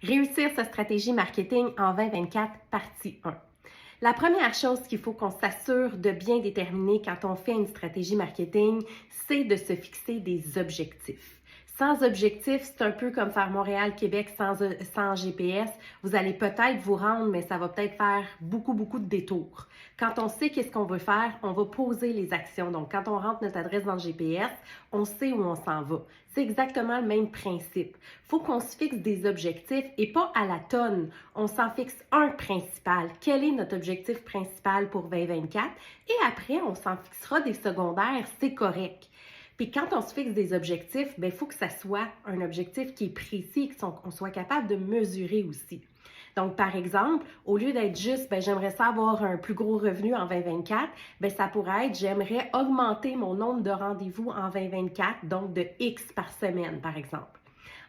Réussir sa stratégie marketing en 2024, partie 1. La première chose qu'il faut qu'on s'assure de bien déterminer quand on fait une stratégie marketing, c'est de se fixer des objectifs. Sans objectif, c'est un peu comme faire Montréal-Québec sans GPS. Vous allez peut-être vous rendre, mais ça va peut-être faire beaucoup de détours. Quand on sait qu'est-ce qu'on veut faire, on va poser les actions. Donc, quand on rentre notre adresse dans le GPS, on sait où on s'en va. C'est exactement le même principe. Il faut qu'on se fixe des objectifs et pas à la tonne. On s'en fixe un principal. Quel est notre objectif principal pour 2024? Et après, on s'en fixera des secondaires. C'est correct. Puis quand on se fixe des objectifs, il faut que ça soit un objectif qui est précis, qu'on soit capable de mesurer aussi. Donc, par exemple, au lieu d'être juste, j'aimerais ça avoir un plus gros revenu en 2024, ça pourrait être, j'aimerais augmenter mon nombre de rendez-vous en 2024, donc de X par semaine, par exemple.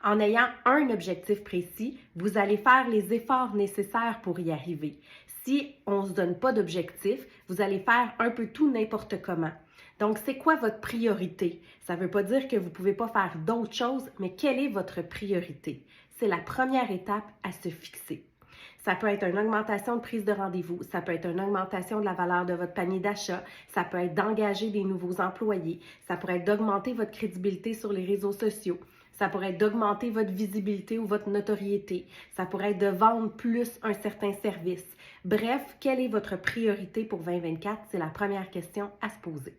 En ayant un objectif précis, vous allez faire les efforts nécessaires pour y arriver. Si on ne se donne pas d'objectif, vous allez faire un peu tout n'importe comment. Donc, c'est quoi votre priorité? Ça ne veut pas dire que vous ne pouvez pas faire d'autres choses, mais quelle est votre priorité? C'est la première étape à se fixer. Ça peut être une augmentation de prise de rendez-vous, ça peut être une augmentation de la valeur de votre panier d'achat, ça peut être d'engager des nouveaux employés, ça pourrait être d'augmenter votre crédibilité sur les réseaux sociaux, ça pourrait être d'augmenter votre visibilité ou votre notoriété, ça pourrait être de vendre plus un certain service. Bref, quelle est votre priorité pour 2024? C'est la première question à se poser.